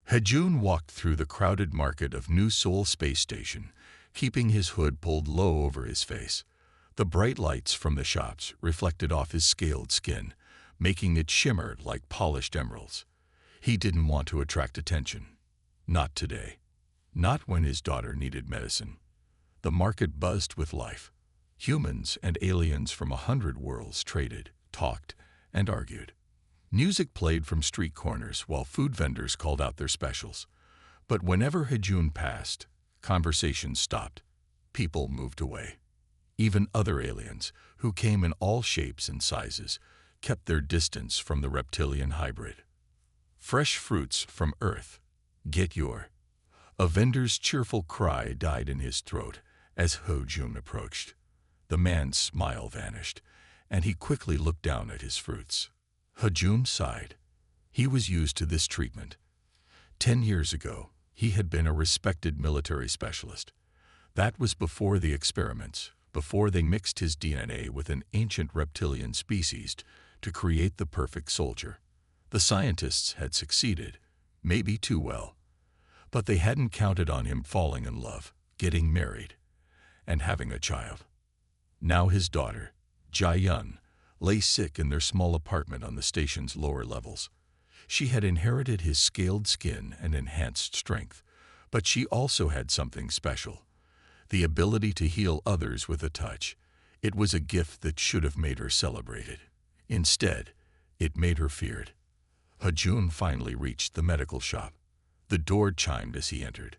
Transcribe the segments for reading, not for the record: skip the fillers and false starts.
Hejun walked through the crowded market of New Seoul Space Station, keeping his hood pulled low over his face. The bright lights from the shops reflected off his scaled skin, making it shimmer like polished emeralds. He didn't want to attract attention. Not today. Not when his daughter needed medicine. The market buzzed with life. Humans and aliens from 100 worlds traded, talked, and argued. Music played from street corners while food vendors called out their specials. But whenever Hejun passed, conversations stopped. People moved away. Even other aliens, who came in all shapes and sizes, kept their distance from the reptilian hybrid. Fresh fruits from Earth. Get your. A vendor's cheerful cry died in his throat as Hejun approached. The man's smile vanished, and he quickly looked down at his fruits. Hejun sighed. He was used to this treatment. 10 years ago, he had been a respected military specialist. That was before the experiments, before they mixed his DNA with an ancient reptilian species to create the perfect soldier. The scientists had succeeded, maybe too well. But they hadn't counted on him falling in love, getting married, and having a child. Now his daughter, Jae-yun, lay sick in their small apartment on the station's lower levels. She had inherited his scaled skin and enhanced strength, but she also had something special. The ability to heal others with a touch. It was a gift that should have made her celebrated. Instead, it made her feared. Hejun finally reached the medical shop. The door chimed as he entered.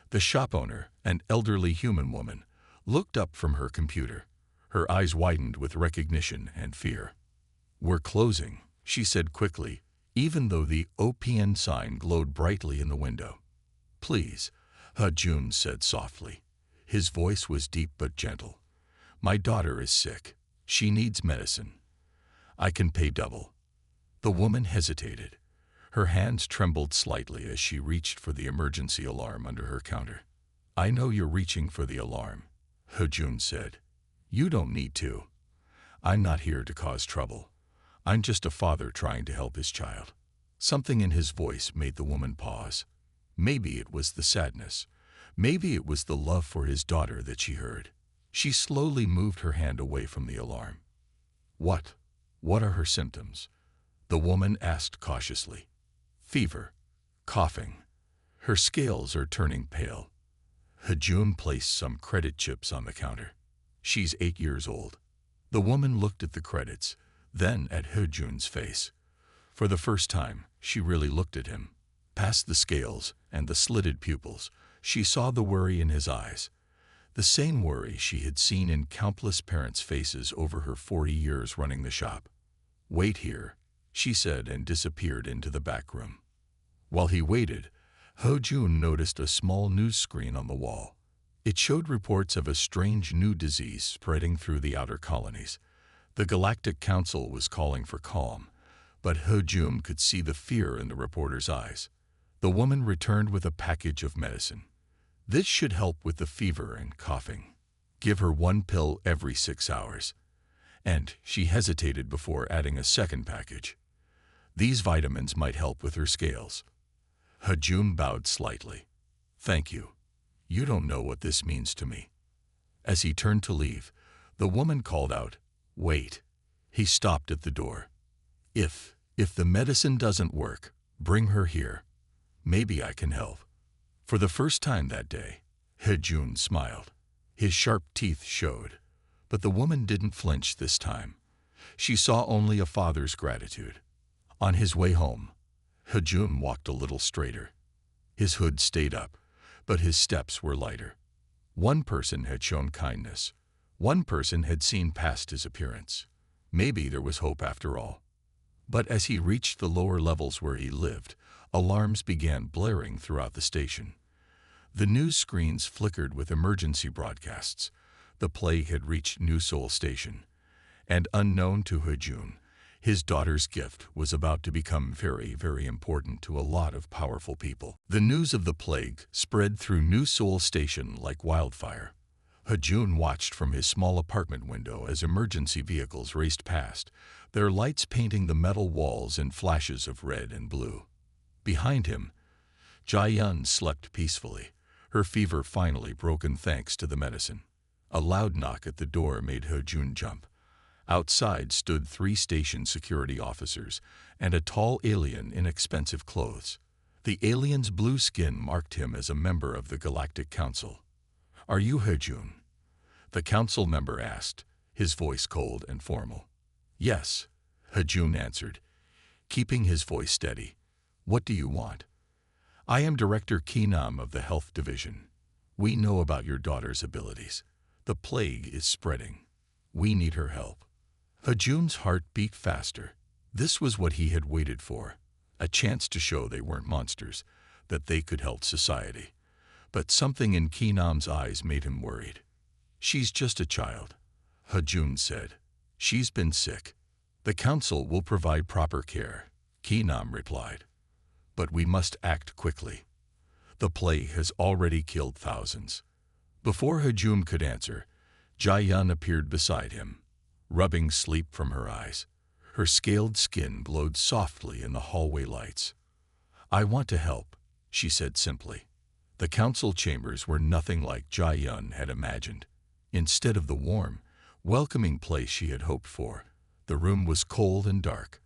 The shop owner, an elderly human woman, looked up from her computer. Her eyes widened with recognition and fear. "We're closing," she said quickly, even though the OPN sign glowed brightly in the window. "Please," Hejun said softly. His voice was deep but gentle. "My daughter is sick. She needs medicine. I can pay double." The woman hesitated. Her hands trembled slightly as she reached for the emergency alarm under her counter. "I know you're reaching for the alarm," Hejun said. "You don't need to. I'm not here to cause trouble. I'm just a father trying to help his child." Something in his voice made the woman pause. Maybe it was the sadness. Maybe it was the love for his daughter that she heard. She slowly moved her hand away from the alarm. What are her symptoms?" the woman asked cautiously. "Fever, coughing. Her scales are turning pale." Hejun placed some credit chips on the counter. "She's 8 years old." The woman looked at the credits, then at Hejun's face. For the first time, she really looked at him. Past the scales and the slitted pupils, she saw the worry in his eyes. The same worry she had seen in countless parents' faces over her 40 years running the shop. "Wait here," she said and disappeared into the back room. While he waited, Hejun noticed a small news screen on the wall. It showed reports of a strange new disease spreading through the outer colonies. The Galactic Council was calling for calm, but Hejun could see the fear in the reporter's eyes. The woman returned with a package of medicine. "This should help with the fever and coughing. Give her 1 pill every 6 hours." And she hesitated before adding a second package. "These vitamins might help with her scales." Hejun bowed slightly. "Thank you. You don't know what this means to me." As he turned to leave, the woman called out, "Wait." He stopped at the door. If the medicine doesn't work, bring her here. Maybe I can help." For the first time that day, Hejun smiled. His sharp teeth showed, but the woman didn't flinch this time. She saw only a father's gratitude. On his way home, Hejun walked a little straighter. His hood stayed up, but his steps were lighter. One person had shown kindness. One person had seen past his appearance. Maybe there was hope after all. But as he reached the lower levels where he lived, alarms began blaring throughout the station. The news screens flickered with emergency broadcasts. The plague had reached New Seoul Station. And unknown to Hejun, his daughter's gift was about to become very, very important to a lot of powerful people. The news of the plague spread through New Seoul Station like wildfire. Hejun watched from his small apartment window as emergency vehicles raced past, their lights painting the metal walls in flashes of red and blue. Behind him, Jai-yun slept peacefully, her fever finally broken thanks to the medicine. A loud knock at the door made He-jun jump. Outside stood 3 station security officers and a tall alien in expensive clothes. The alien's blue skin marked him as a member of the Galactic Council. "Are you He-jun?" the council member asked, his voice cold and formal. "Yes," He-jun answered, keeping his voice steady. "What do you want?" "I am Director Ki-nam of the Health Division. We know about your daughter's abilities. The plague is spreading. We need her help." He-jun's heart beat faster. This was what he had waited for, a chance to show they weren't monsters, that they could help society. But something in Ki-nam's eyes made him worried. "She's just a child," He-jun said. "She's been sick. The council will provide proper care," Ki-nam replied. "But we must act quickly. The plague has already killed thousands." Before He-jun could answer, Jai-yun appeared beside him, rubbing sleep from her eyes. Her scaled skin glowed softly in the hallway lights. "I want to help," she said simply. The council chambers were nothing like Jai-yun had imagined. Instead of the warm, welcoming place she had hoped for, the room was cold and dark.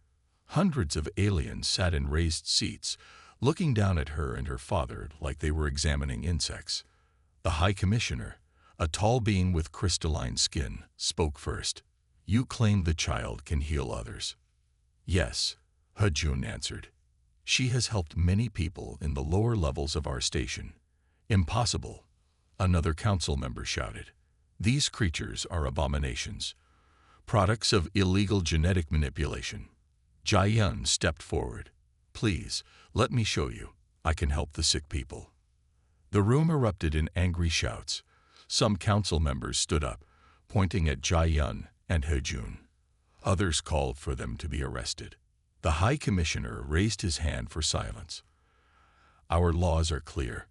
Hundreds of aliens sat in raised seats, looking down at her and her father like they were examining insects. The High Commissioner, a tall being with crystalline skin, spoke first. "You claim the child can heal others." "Yes," He-jun answered. "She has helped many people in the lower levels of our station." "Impossible," another council member shouted. "These creatures are abominations, products of illegal genetic manipulation." Jai-yun stepped forward. "Please, let me show you. I can help the sick people." The room erupted in angry shouts. Some council members stood up, pointing at Jai-yun and He-jun. Others called for them to be arrested. The High Commissioner raised his hand for silence. "Our laws are clear.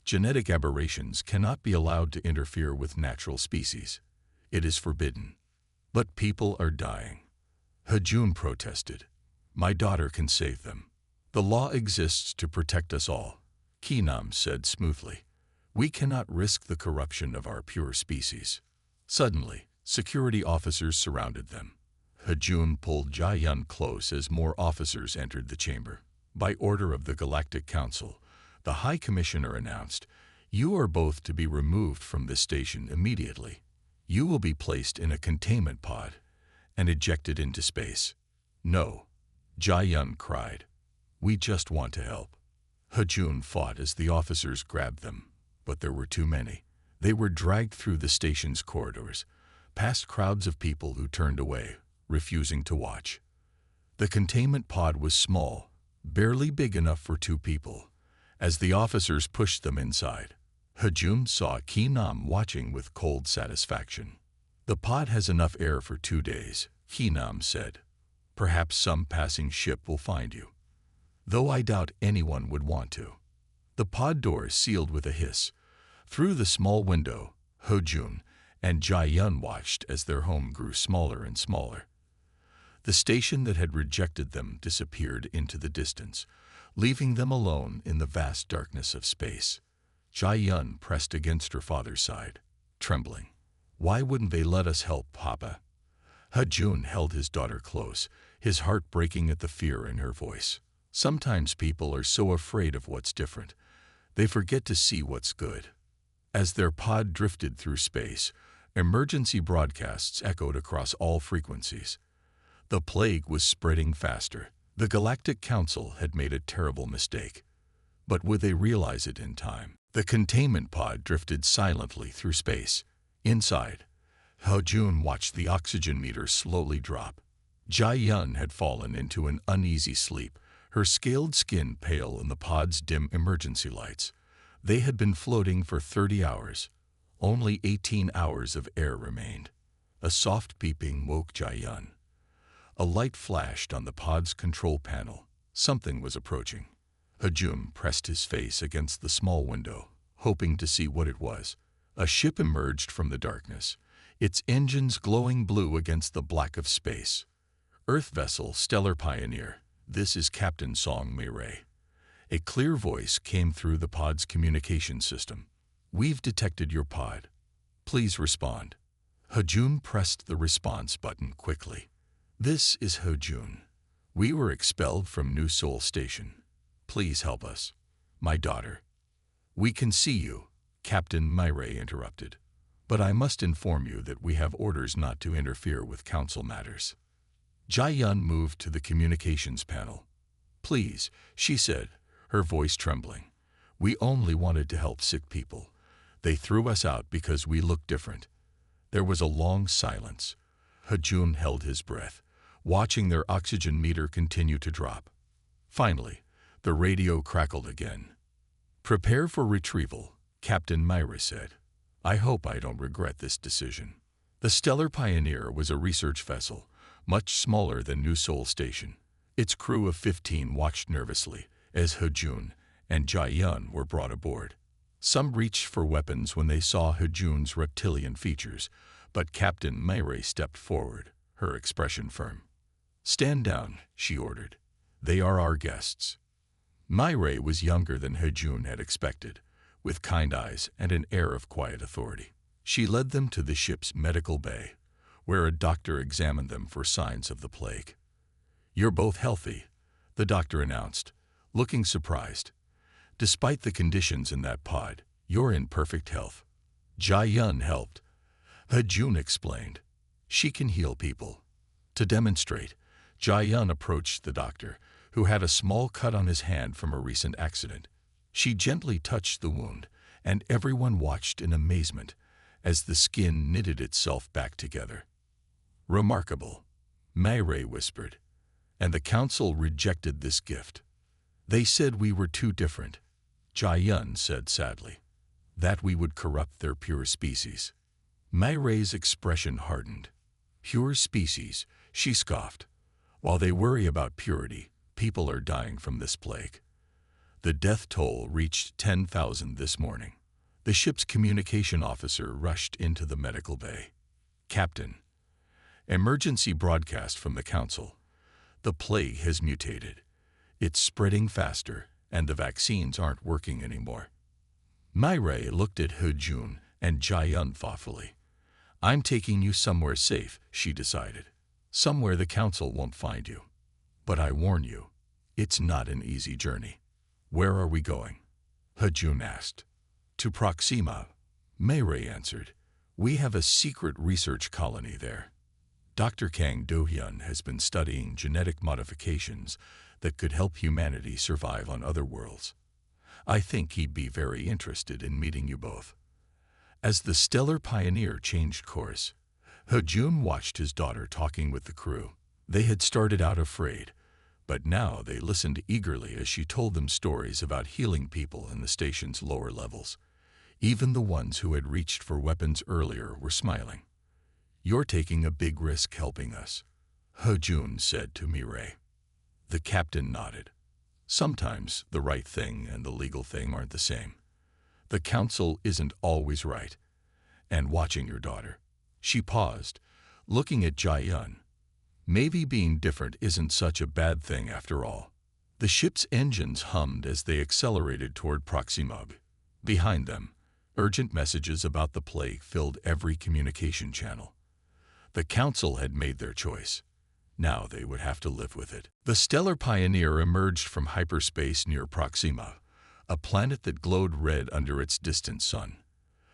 Genetic aberrations cannot be allowed to interfere with natural species. It is forbidden." "But people are dying," He-jun protested. "My daughter can save them." "The law exists to protect us all," Ki-nam said smoothly. "We cannot risk the corruption of our pure species." Suddenly, security officers surrounded them. He-jun pulled Jai-yun close as more officers entered the chamber. By order of the Galactic Council, the High Commissioner announced, "You are both to be removed from this station immediately. You will be placed in a containment pod and ejected into space." "No," Jai-yun cried. "We just want to help." He-jun fought as the officers grabbed them, but there were too many. They were dragged through the station's corridors, past crowds of people who turned away, refusing to watch. The containment pod was small, barely big enough for 2 people. As the officers pushed them inside, He-jun saw Ki-nam watching with cold satisfaction. "The pod has enough air for 2 days, Ki-nam said. "Perhaps some passing ship will find you. Though I doubt anyone would want to." The pod door sealed with a hiss. Through the small window, He-jun and Jai-yun watched as their home grew smaller and smaller. The station that had rejected them disappeared into the distance, leaving them alone in the vast darkness of space. Jai-yun pressed against her father's side, trembling. "Why wouldn't they let us help, Papa?" He-jun held his daughter close, his heart breaking at the fear in her voice. Sometimes people are so afraid of what's different, they forget to see what's good. As their pod drifted through space, emergency broadcasts echoed across all frequencies. The plague was spreading faster. The Galactic Council had made a terrible mistake. But would they realize it in time? The containment pod drifted silently through space. Inside, He-jun watched the oxygen meter slowly drop. Jai-yun had fallen into an uneasy sleep, her scaled skin pale in the pod's dim emergency lights. They had been floating for 30 hours. Only 18 hours of air remained. A soft beeping woke Jai-yun. A light flashed on the pod's control panel. Something was approaching. He-jun pressed his face against the small window, hoping to see what it was. A ship emerged from the darkness, its engines glowing blue against the black of space. "Earth vessel Stellar Pioneer, this is Captain Song Mei-ray. A clear voice came through the pod's communication system. "We've detected your pod. Please respond." Hejun pressed the response button quickly. "This is Hejun. We were expelled from New Seoul Station. Please help us. My daughter." "We can see you," Captain Myray interrupted. "But I must inform you that we have orders not to interfere with council matters." Jae-yun moved to the communications panel. "Please," she said, her voice trembling. "We only wanted to help sick people. They threw us out because we looked different." There was a long silence. Hejun held his breath, watching their oxygen meter continue to drop. Finally, the radio crackled again. "Prepare for retrieval," Captain Myra said. "I hope I don't regret this decision." The Stellar Pioneer was a research vessel, much smaller than New Seoul Station. Its crew of 15 watched nervously as Hejun and Jae-yun were brought aboard. Some reached for weapons when they saw Hejun's reptilian features, but Captain Myray stepped forward, her expression firm. "Stand down," she ordered. "They are our guests." Myray was younger than Hejun had expected, with kind eyes and an air of quiet authority. She led them to the ship's medical bay, where a doctor examined them for signs of the plague. "You're both healthy," the doctor announced, looking surprised. "Despite the conditions in that pod, you're in perfect health." Jae-yun helped. Hejun explained. "She can heal people." To demonstrate, Jae-yun approached the doctor, who had a small cut on his hand from a recent accident. She gently touched the wound, and everyone watched in amazement as the skin knitted itself back together. "Remarkable," Myray whispered, "and the council rejected this gift. They said we were too different," Jae-yun said sadly, "that we would corrupt their pure species." Myray's expression hardened. "Pure species," she scoffed. "While they worry about purity, people are dying from this plague." The death toll reached 10,000 this morning. The ship's communication officer rushed into the medical bay. "Captain, emergency broadcast from the council. The plague has mutated. It's spreading faster, and the vaccines aren't working anymore." Myray looked at Hejun and Jae-yun thoughtfully. "I'm taking you somewhere safe," she decided. "Somewhere the council won't find you. But I warn you, it's not an easy journey." "Where are we going?" Hejun asked. "To Proxima," Myray answered. "We have a secret research colony there. Dr. Kang Do-hyun has been studying genetic modifications that could help humanity survive on other worlds. I think he'd be very interested in meeting you both." As the Stellar Pioneer changed course, Hejun watched his daughter talking with the crew. They had started out afraid, but now they listened eagerly as she told them stories about healing people in the station's lower levels. Even the ones who had reached for weapons earlier were smiling. "You're taking a big risk helping us," Hejun said to Myray. The captain nodded. "Sometimes the right thing and the legal thing aren't the same. The council isn't always right. And watching your daughter." She paused, looking at Jae-yun. "Maybe being different isn't such a bad thing after all." The ship's engines hummed as they accelerated toward Proxima. Behind them, urgent messages about the plague filled every communication channel. The council had made their choice. Now they would have to live with it. The Stellar Pioneer emerged from hyperspace near Proxima, a planet that glowed red under its distant sun.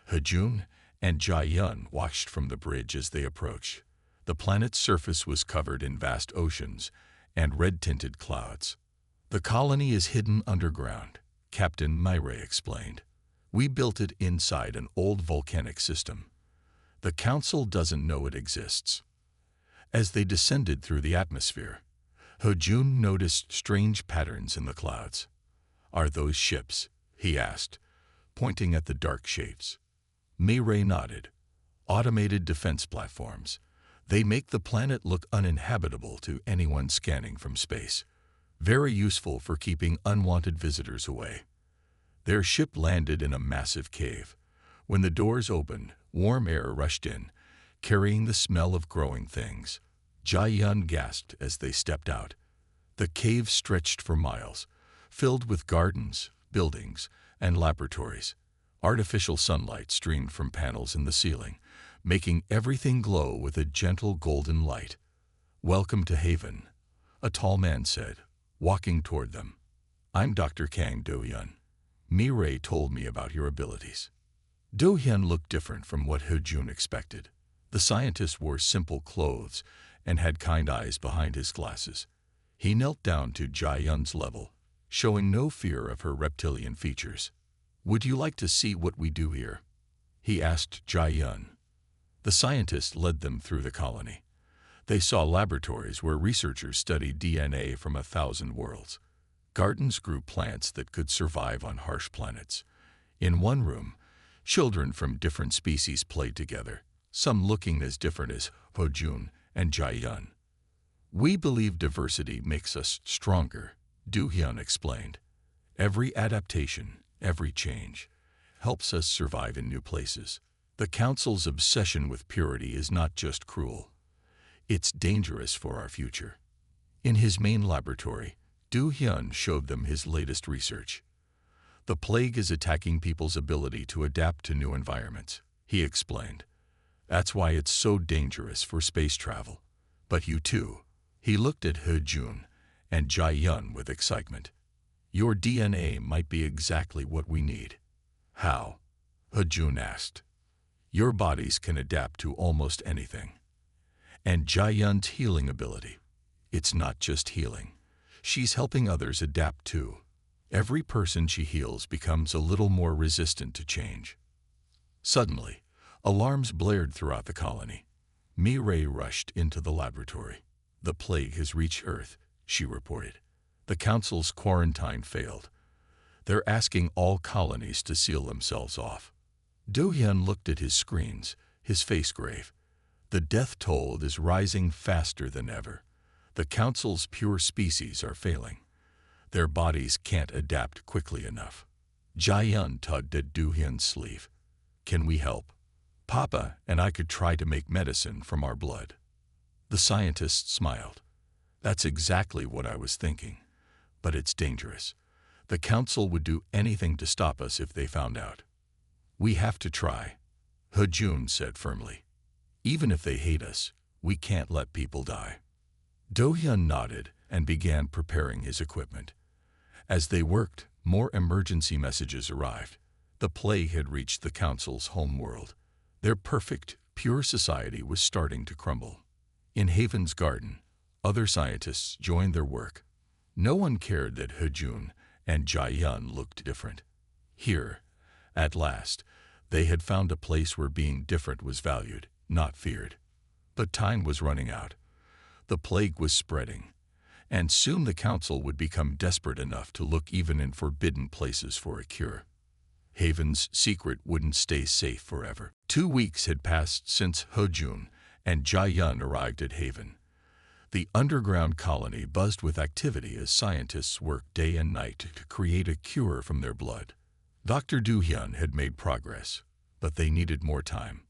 Hejun and Jae-yun watched from the bridge as they approached. The planet's surface was covered in vast oceans and red-tinted clouds. "The colony is hidden underground," Captain Myray explained. "We built it inside an old volcanic system. The council doesn't know it exists." As they descended through the atmosphere, Hejun noticed strange patterns in the clouds. "Are those ships?" he asked, pointing at the dark shapes. Myray nodded. "Automated defense platforms. They make the planet look uninhabitable to anyone scanning from space. Very useful for keeping unwanted visitors away." Their ship landed in a massive cave. When the doors opened, warm air rushed in, carrying the smell of growing things. Jae-yun gasped as they stepped out. The cave stretched for miles, filled with gardens, buildings, and laboratories. Artificial sunlight streamed from panels in the ceiling, making everything glow with a gentle golden light. "Welcome to Haven," a tall man said, walking toward them. "I'm Dr. Kang Do-hyun. Mi-rae told me about your abilities." Do-hyun looked different from what Ho-jun expected. The scientist wore simple clothes and had kind eyes behind his glasses. He knelt down to Jae-yun's level, showing no fear of her reptilian features. "Would you like to see what we do here?" he asked Jae-yun. The scientist led them through the colony. They saw laboratories where researchers studied DNA from 1,000 worlds. Gardens grew plants that could survive on harsh planets. In one room, children from different species played together, some looking as different as Ho-jun and Jae-yun. "We believe diversity makes us stronger," Do-hyun explained. "Every adaptation, every change, helps us survive in new places. The Council's obsession with purity is not just cruel. It's dangerous for our future." In his main laboratory, Do-hyun showed them his latest research. "The plague is attacking people's ability to adapt to new environments," he explained. "That's why it's so dangerous for space travel. But you too." He looked at Ho-jun and Jae-yun with excitement. "Your DNA might be exactly what we need." "How?" Ho-jun asked. "Your bodies can adapt to almost anything." And Jae-yun's healing ability. It's not just healing. She's helping others adapt too. Every person she heals becomes a little more resistant to change. Suddenly, alarms blared throughout the colony. Mi-rae rushed into the laboratory. "The plague has reached Earth," she reported. "The Council's quarantine failed. They're asking all colonies to seal themselves off." Do-hyun looked at his screens, his face grave. "The death toll is rising faster than ever. The Council's pure species are failing. Their bodies can't adapt quickly enough." Jae-yun tugged at Do-hyun's sleeve. "Can we help? Papa and I could try to make medicine from our blood." The scientist smiled. "That's exactly what I was thinking. But it's dangerous. The Council would do anything to stop us if they found out." "We have to try," Ho-jun said firmly. "Even if they hate us, we can't let people die." Do-hyun nodded and began preparing his equipment. As they worked, more emergency messages arrived. The plague had reached the Council's home world. Their perfect, pure society was starting to crumble. In Haven's garden, other scientists joined their work. No one cared that Ho-jun and Jae-yun looked different. Here, at last, they had found a place where being different was valued, not feared. But time was running out. The plague was spreading, and soon the Council would become desperate enough to look even in forbidden places for a cure. Haven's secret wouldn't stay safe forever. 2 weeks had passed since Ho-jun and Jae-yun arrived at Haven. The underground colony buzzed with activity as scientists worked day and night to create a cure from their blood. Dr. Do-hyun had made progress, but they needed more time.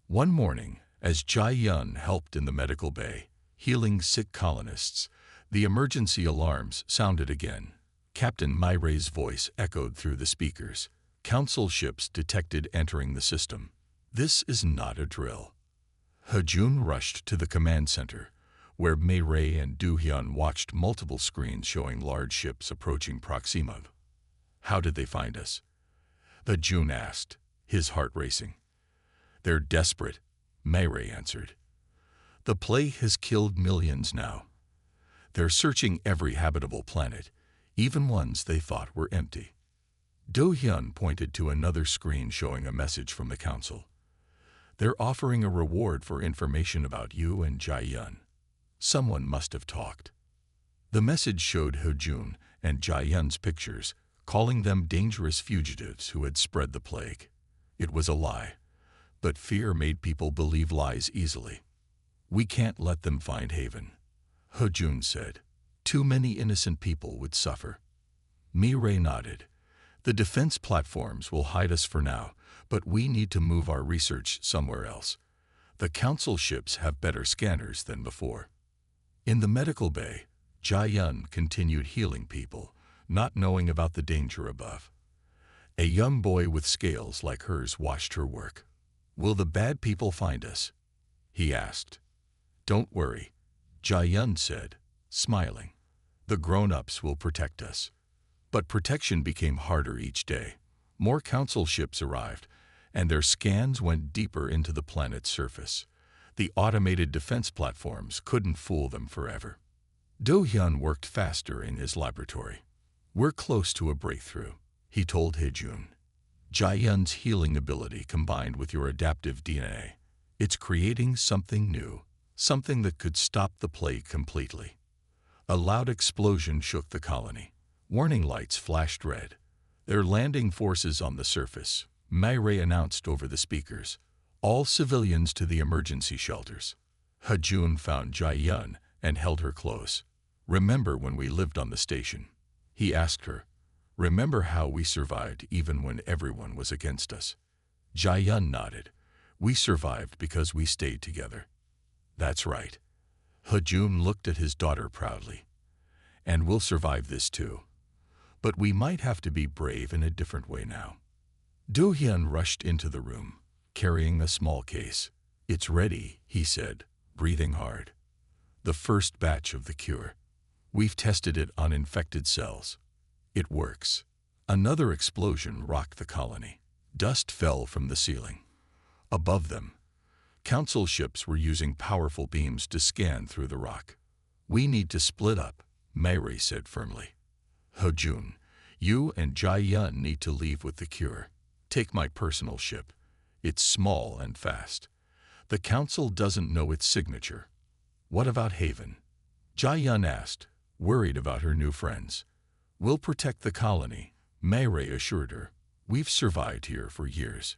One morning, as Jae-yun helped in the medical bay, healing sick colonists, the emergency alarms sounded again. Captain Mi-rae's voice echoed through the speakers. "Council ships detected entering the system. This is not a drill." Ho-jun rushed to the command center, where Mi-rae and Do-hyun watched multiple screens showing large ships approaching Proxima. "How did they find us?" Ho-jun asked, his heart racing. "They're desperate," Mi-rae answered. "The plague has killed millions now. They're searching every habitable planet, even ones they thought were empty." Do-hyun pointed to another screen showing a message from the Council. "They're offering a reward for information about you and Jae-yun." Someone must have talked. The message showed Ho-jun and Jae-yun's pictures, calling them dangerous fugitives who had spread the plague. It was a lie, but fear made people believe lies easily. "We can't let them find Haven," Ho-jun said. "Too many innocent people would suffer." Mi-rae nodded. "The defense platforms will hide us for now, but we need to move our research somewhere else. The Council ships have better scanners than before." In the medical bay, Jae-yun continued healing people, not knowing about the danger above. A young boy with scales like hers watched her work. "Will the bad people find us?" he asked. "Don't worry," Jia said, smiling. "The grown-ups will protect us." But protection became harder each day. More council ships arrived, and their scans went deeper into the planet's surface. The automated defense platforms couldn't fool them forever. Do-hyun worked faster in his laboratory. "We're close to a breakthrough," he told Hee-jun. "Jae-yun's healing ability combined with your adaptive DNA. It's creating something new, something that could stop the plague completely." A loud explosion shook the colony. Warning lights flashed red. "They're landing forces on the surface," Mayray announced over the speakers. "All civilians to the emergency shelters." Hee-jun found Jae-yun and held her close. "Remember when we lived on the station?" he asked her. "Remember how we survived even when everyone was against us?" Jae-yun nodded. "We survived because we stayed together." "That's right." Hee-jun looked at his daughter proudly. "And we'll survive this too. But we might have to be brave in a different way now." Do-hyun rushed into the room, carrying a small case. "It's ready," he said, breathing hard. "The first batch of the cure. We've tested it on infected cells. It works." Another explosion rocked the colony. Dust fell from the ceiling. Above them, council ships were using powerful beams to scan through the rock. "We need to split up," Mayray said firmly. "Hee-jun, you and Jae-yun need to leave with the cure. Take my personal ship. It's small and fast. The council doesn't know its signature." "What about Haven?" Jae-yun asked, worried about her new friends. "We'll protect the colony," Mayray assured her. "We've survived here for years.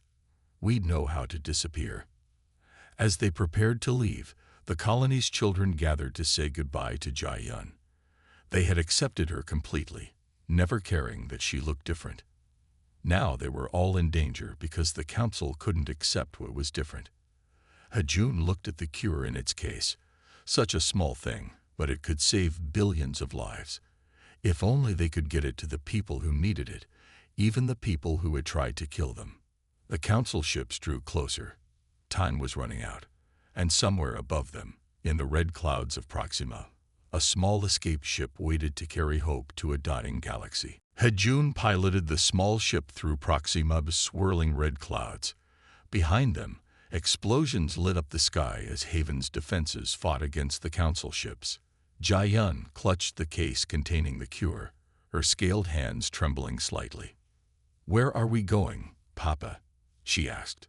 We know how to disappear." As they prepared to leave, the colony's children gathered to say goodbye to Jae-yun. They had accepted her completely, never caring that she looked different. Now they were all in danger because the council couldn't accept what was different. Hee-jun looked at the cure in its case. Such a small thing, but it could save billions of lives. If only they could get it to the people who needed it, even the people who had tried to kill them. The council ships drew closer. Time was running out, and somewhere above them, in the red clouds of Proxima, a small escape ship waited to carry hope to a dying galaxy. Hee-jun piloted the small ship through Proxima's swirling red clouds. Behind them, explosions lit up the sky as Haven's defenses fought against the council ships. Jae-yun clutched the case containing the cure, her scaled hands trembling slightly. "Where are we going, Papa?" she asked.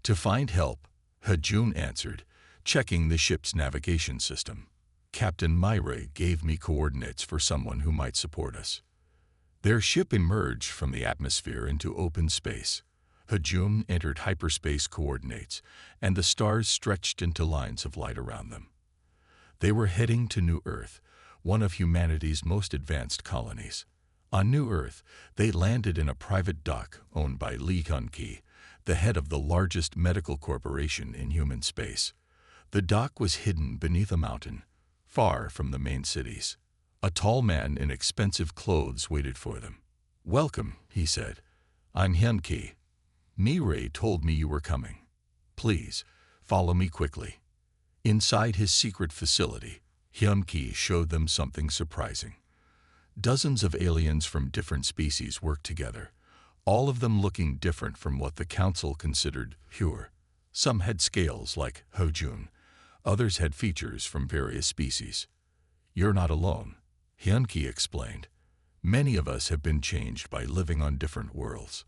"To find help," Hee-jun answered, checking the ship's navigation system. "Captain Mayray gave me coordinates for someone who might support us." Their ship emerged from the atmosphere into open space. Hee-jun entered hyperspace coordinates, and the stars stretched into lines of light around them. They were heading to New Earth, one of humanity's most advanced colonies. On New Earth, they landed in a private dock owned by Lee Hyun-ki, the head of the largest medical corporation in human space. The dock was hidden beneath a mountain, far from the main cities. A tall man in expensive clothes waited for them. "Welcome," he said. "I'm Hyun-ki. Mayray told me you were coming. Please, follow me quickly." Inside his secret facility, Hyun-ki showed them something surprising. Dozens of aliens from different species worked together, all of them looking different from what the council considered pure. Some had scales like Hee-jun, others had features from various species. "You're not alone," Hyun-ki explained. "Many of us have been changed by living on different worlds.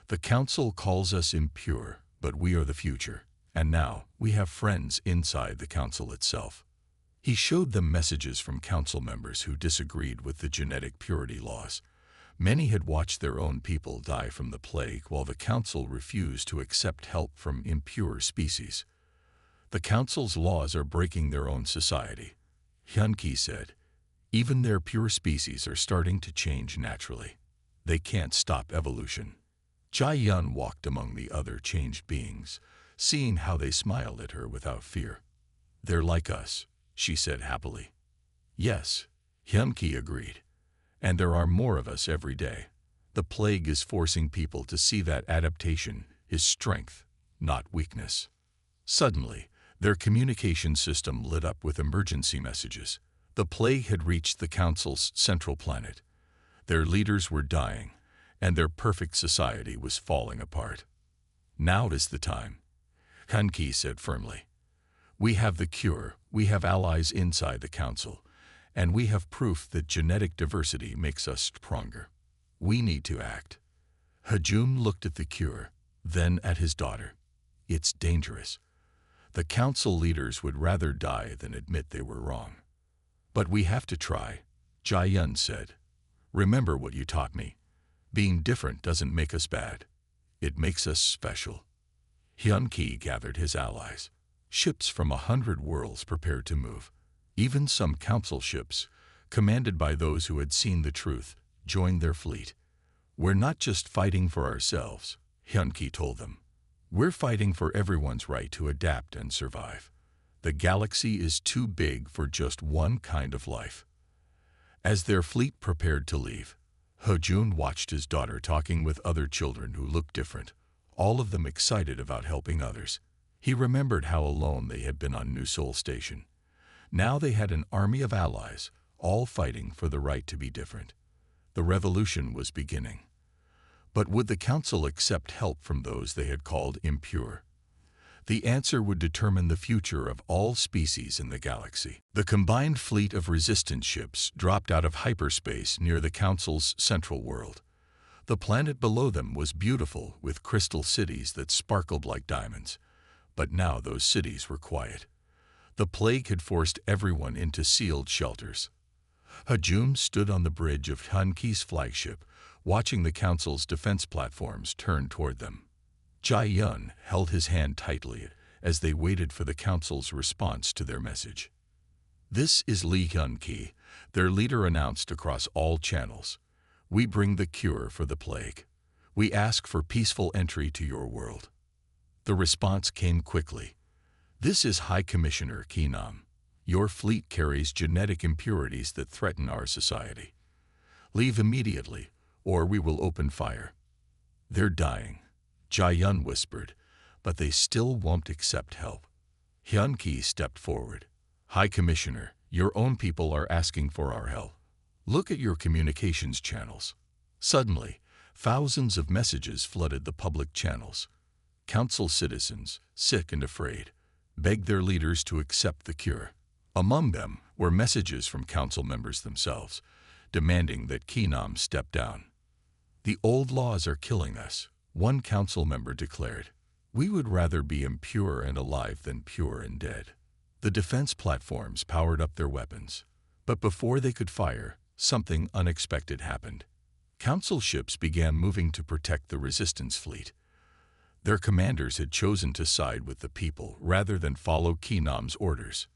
The council calls us impure, but we are the future, and now we have friends inside the council itself." He showed them messages from council members who disagreed with the genetic purity laws. Many had watched their own people die from the plague while the council refused to accept help from impure species. "The council's laws are breaking their own society," Hyun-ki said. "Even their pure species are starting to change naturally. They can't stop evolution." Jae-yun walked among the other changed beings, seeing how they smiled at her without fear. "They're like us," she said happily. "Yes," Hyun-ki agreed. And there are more of us every day. The plague is forcing people to see that adaptation is strength, not weakness. Suddenly, their communication system lit up with emergency messages. The plague had reached the Council's central planet. Their leaders were dying, and their perfect society was falling apart. Now is the time, Hunky said firmly. We have the cure, we have allies inside the Council, and we have proof that genetic diversity makes us stronger. We need to act. Hajun looked at the cure, then at his daughter. It's dangerous. The Council leaders would rather die than admit they were wrong. But we have to try, Jai-Yun said. Remember what you taught me. Being different doesn't make us bad. It makes us special. Hyun-Ki gathered his allies. Ships from 100 worlds prepared to move. Even some council ships, commanded by those who had seen the truth, joined their fleet. We're not just fighting for ourselves, Hyun-Ki told them. We're fighting for everyone's right to adapt and survive. The galaxy is too big for just one kind of life. As their fleet prepared to leave, Hojun watched his daughter talking with other children who looked different, all of them excited about helping others. He remembered how alone they had been on New Sol Station. Now they had an army of allies, all fighting for the right to be different. The revolution was beginning. But would the Council accept help from those they had called impure? The answer would determine the future of all species in the galaxy. The combined fleet of resistance ships dropped out of hyperspace near the Council's central world. The planet below them was beautiful with crystal cities that sparkled like diamonds. But now those cities were quiet. The plague had forced everyone into sealed shelters. Hajun stood on the bridge of Hunki's flagship, watching the Council's defense platforms turn toward them. Jai-Yun held his hand tightly as they waited for the Council's response to their message. This is Lee Hyun-Ki, their leader announced across all channels. We bring the cure for the plague. We ask for peaceful entry to your world. The response came quickly. This is High Commissioner Ki-Nam. Your fleet carries genetic impurities that threaten our society. Leave immediately, or we will open fire. They're dying, Jai-Yun whispered, but they still won't accept help. Hyun-Ki stepped forward. High Commissioner, your own people are asking for our help. Look at your communications channels. Suddenly, thousands of messages flooded the public channels. Council citizens, sick and afraid, begged their leaders to accept the cure. Among them were messages from council members themselves, demanding that Ki-Nam step down. The old laws are killing us, one council member declared. We would rather be impure and alive than pure and dead. The defense platforms powered up their weapons. But before they could fire, something unexpected happened. Council ships began moving to protect the resistance fleet. Their commanders had chosen to side with the people rather than follow Ki-Nam's orders.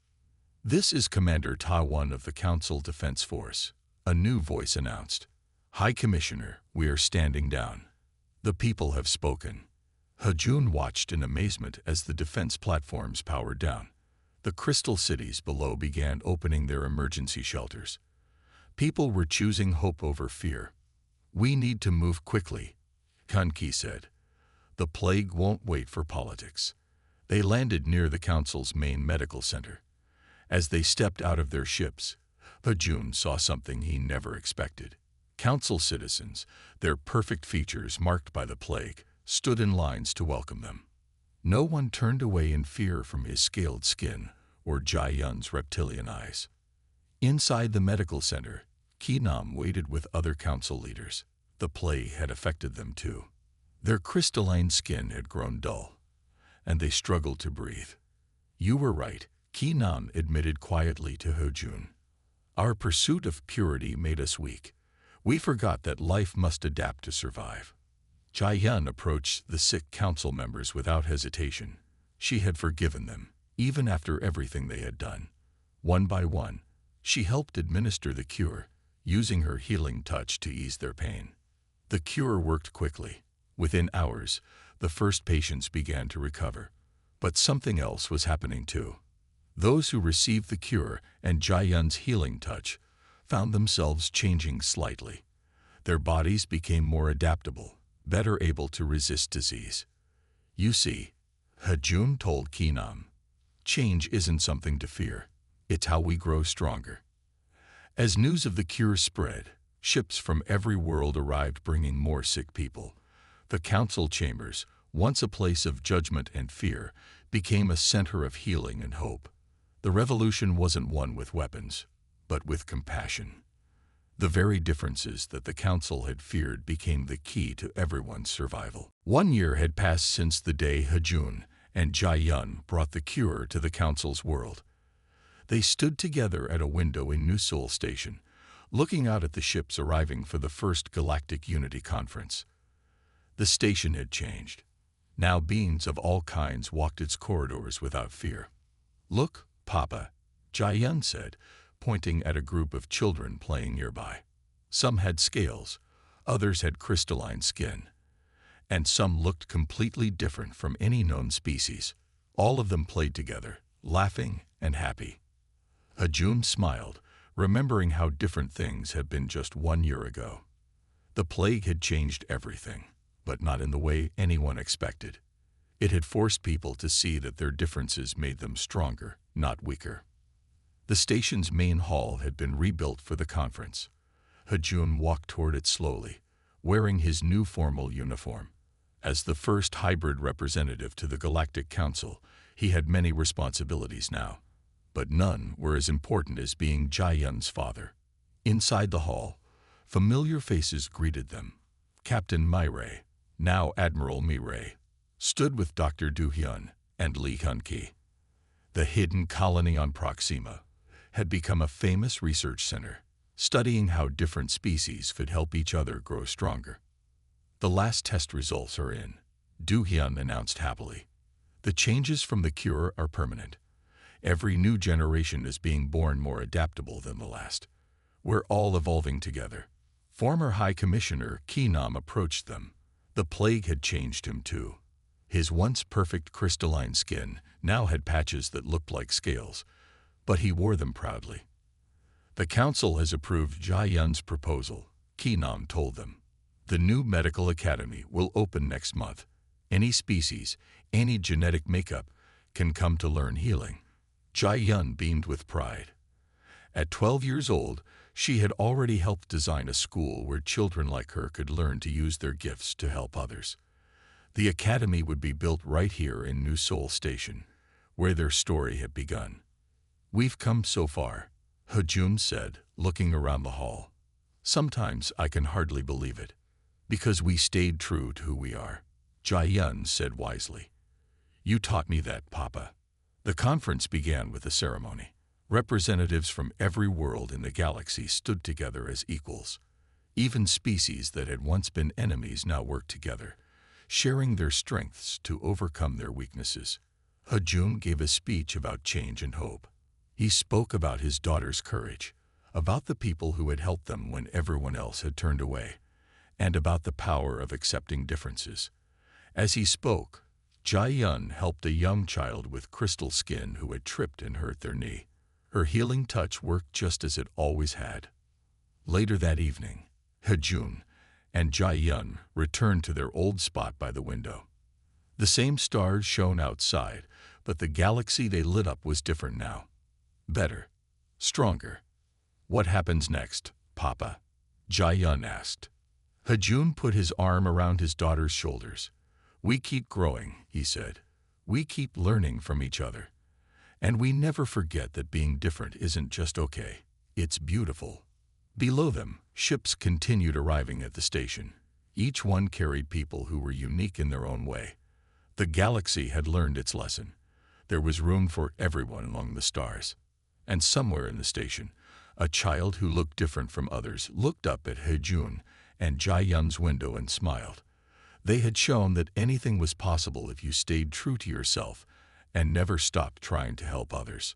This is Commander Ta-Won of the Council Defense Force, a new voice announced. High Commissioner, we are standing down. The people have spoken. Hajun watched in amazement as the defense platforms powered down. The crystal cities below began opening their emergency shelters. People were choosing hope over fear. We need to move quickly, Hyun-Ki said. The plague won't wait for politics. They landed near the Council's main medical center. As they stepped out of their ships, Hajun saw something he never expected. Council citizens, their perfect features marked by the plague, stood in lines to welcome them. No one turned away in fear from his scaled skin or Jai-Yun's reptilian eyes. Inside the medical center, Ki-Nam waited with other council leaders. The plague had affected them too. Their crystalline skin had grown dull, and they struggled to breathe. You were right, Ki-Nam admitted quietly to Hojun. Our pursuit of purity made us weak. We forgot that life must adapt to survive. Jai-Yun approached the sick council members without hesitation. She had forgiven them, even after everything they had done. One by one, she helped administer the cure, using her healing touch to ease their pain. The cure worked quickly. Within hours, the first patients began to recover. But something else was happening too. Those who received the cure and Jai-Yun's healing touch found themselves changing slightly. Their bodies became more adaptable, better able to resist disease. You see, Hajun told Kinam, change isn't something to fear. It's how we grow stronger. As news of the cure spread, ships from every world arrived bringing more sick people. The council chambers, once a place of judgment and fear, became a center of healing and hope. The revolution wasn't won with weapons, but with compassion. The very differences that the council had feared became the key to everyone's survival. 1 year had passed since the day Hajun and Jai-Yun brought the cure to the council's world. They stood together at a window in New Seoul Station, looking out at the ships arriving for the first Galactic Unity Conference. The station had changed. Now beings of all kinds walked its corridors without fear. "Look, Papa," Jai-Yun said, pointing at a group of children playing nearby. Some had scales, others had crystalline skin, and some looked completely different from any known species. All of them played together, laughing and happy. Hajun smiled, remembering how different things had been just 1 year ago. The plague had changed everything, but not in the way anyone expected. It had forced people to see that their differences made them stronger, not weaker. The station's main hall had been rebuilt for the conference. Hajun walked toward it slowly, wearing his new formal uniform. As the first hybrid representative to the Galactic Council, he had many responsibilities now, but none were as important as being Jai-Yun's father. Inside the hall, familiar faces greeted them. Captain Mirai, now Admiral Mirai, stood with Dr. Do-hyun and Lee Hun-ki. The hidden colony on Proxima had become a famous research center, studying how different species could help each other grow stronger. "The last test results are in," Do-hyun announced happily. "The changes from the cure are permanent. Every new generation is being born more adaptable than the last. We're all evolving together." Former High Commissioner Kinam approached them. The plague had changed him too. His once perfect crystalline skin now had patches that looked like scales, but he wore them proudly. "The council has approved Jai-Yun's proposal," Kinam told them. "The new medical academy will open next month. Any species, any genetic makeup, can come to learn healing." Jai-Yun beamed with pride. At 12 years old, she had already helped design a school where children like her could learn to use their gifts to help others. The academy would be built right here in New Seoul Station, where their story had begun. "We've come so far," Hajun said, looking around the hall. "Sometimes I can hardly believe it. Because we stayed true to who we are," Jai-Yun said wisely. "You taught me that, Papa." The conference began with a ceremony. Representatives from every world in the galaxy stood together as equals. Even species that had once been enemies now worked together, sharing their strengths to overcome their weaknesses. Hajun gave a speech about change and hope. He spoke about his daughter's courage, about the people who had helped them when everyone else had turned away, and about the power of accepting differences. As he spoke, Jai-Yun helped a young child with crystal skin who had tripped and hurt their knee. Her healing touch worked just as it always had. Later that evening, Hajun and Jai-Yun returned to their old spot by the window. The same stars shone outside, but the galaxy they lit up was different now. Better. Stronger. "What happens next, Papa?" Jai-Yun asked. Hajun put his arm around his daughter's shoulders. "We keep growing," he said. "We keep learning from each other. And we never forget that being different isn't just okay, it's beautiful." Below them, ships continued arriving at the station. Each one carried people who were unique in their own way. The galaxy had learned its lesson. There was room for everyone among the stars. And somewhere in the station, a child who looked different from others looked up at Hajun and Jai-Yun's window and smiled. They had shown that anything was possible if you stayed true to yourself and never stopped trying to help others.